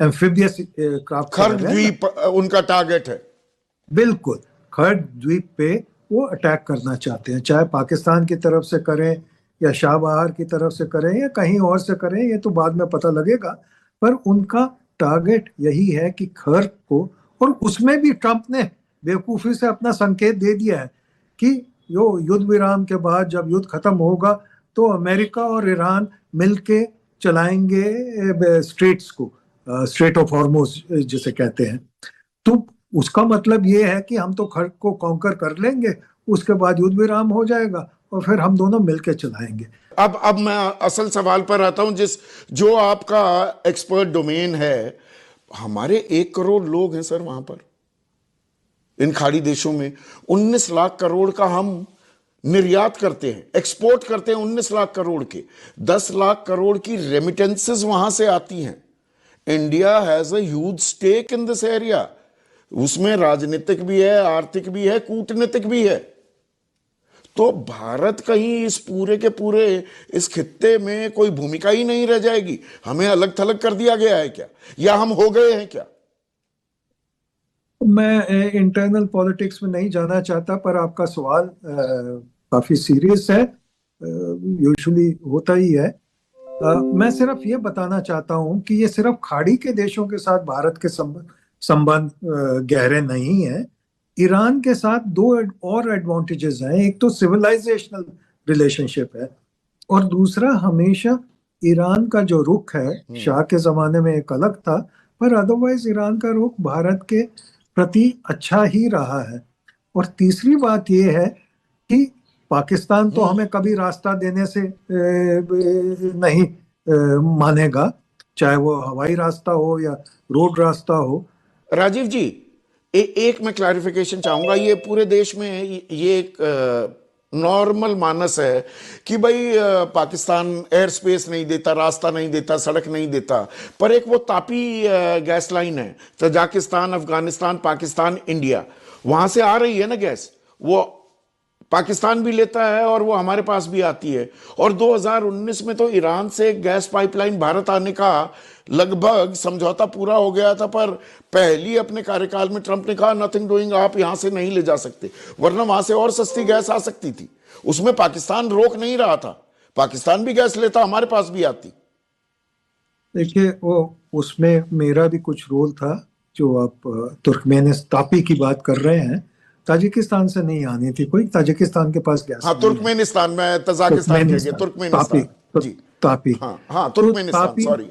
एम्फिबियस craft खर्ग द्वीप उनका target है। बिल्कुल, खर्ग द्वीप पे वो अटैक करना चाहते हैं, चाहे पाकिस्तान की तरफ से करें या शाह बहार की तरफ से करें या कहीं और से करें, ये तो बाद में पता लगेगा। पर उनका टारगेट यही है कि खर्ग को, और उसमें भी ट्रंप ने बेवकूफ़ी से अपना संकेत दे दिया है कि यो युद्ध विराम के बाद जब युद्ध खत्म होगा तो अमेरिका और ईरान मिलके चलाएंगे स्ट्रेट्स को, स्ट्रेट ऑफ हॉर्मुज जिसे कहते हैं। तो उसका मतलब ये है कि हम तो खर्ग को कॉन्कर कर लेंगे, उसके बाद युद्ध विराम हो जाएगा और फिर हम दोनों मिलकर चलाएंगे। अब मैं असल सवाल पर आता हूं, जो आपका एक्सपर्ट डोमेन है। हमारे 1 करोड़ लोग हैं सर वहां पर, इन खाड़ी देशों में 19 लाख करोड़ का हम निर्यात करते हैं, एक्सपोर्ट करते हैं 19 लाख करोड़ के। 10 लाख करोड़ की रेमिटेंसेस वहां से आती हैं। India has a huge stake in this area. उसमें राजनीतिक भी है, आर्थिक भी है, कूटनीतिक भी है। तो भारत कहीं इस पूरे के पूरे इस खित्ते में कोई भूमिका ही नहीं रह जाएगी? हमें अलग थलग कर दिया गया है क्या, या हम हो गए हैं क्या? मैं इंटरनल पॉलिटिक्स में नहीं जाना चाहता, पर आपका सवाल काफी सीरियस है, यूजुअली होता ही है। मैं सिर्फ ये बताना चाहता हूं कि ये सिर्फ खाड़ी के देशों के साथ भारत के संबंध गहरे नहीं है। ईरान के साथ 2 और एडवांटेजेस हैं। एक तो सिविलाइजेशनल रिलेशनशिप है, और दूसरा हमेशा ईरान का जो रुख है, शाह के जमाने में एक अलग था, पर अदरवाइज ईरान का रुख भारत के प्रति अच्छा ही रहा है। और तीसरी बात यह है कि पाकिस्तान तो हमें कभी रास्ता देने से नहीं मानेगा, चाहे वो हवाई रास्ता हो या रोड रास्ता हो। राजीव जी, एक मैं क्लैरिफिकेशन चाहूंगा। ये पूरे देश में ये एक नॉर्मल मानस है कि भाई पाकिस्तान एयर स्पेस नहीं देता, रास्ता नहीं देता, सड़क नहीं देता, पर एक वो तापी गैस लाइन है, तजाकिस्तान, अफगानिस्तान, पाकिस्तान, इंडिया, वहां से आ रही है ना गैस, वो पाकिस्तान भी लेता है और वो हमारे पास भी आती है। और 2019 में तो ईरान से गैस पाइपलाइन भारत आने का लगभग समझौता पूरा हो गया था, पर पहली अपने कार्यकाल में ट्रंप ने कहा नथिंग डूइंग, आप यहां से नहीं ले जा सकते, वरना वहां से और सस्ती गैस आ सकती थी। उसमें पाकिस्तान रोक नहीं रहा था, पाकिस्तान भी गैस लेता, हमारे पास भी आती। देखिए, वो उसमें मेरा भी कुछ रोल था। जो आप तुर्कमेनिस्तान तापी की बात कर रहे हैं, ताजिकिस्तान से नहीं आनी थी कोई, ताजिकिस्तान के पास गैस। हाँ, तुर्कमेनिस्तान में, तजाकिस्तान कह गया, तुर्कमेनिस्तान जी, तापी। हाँ हाँ, तुर्कमेनिस्तान, सॉरी।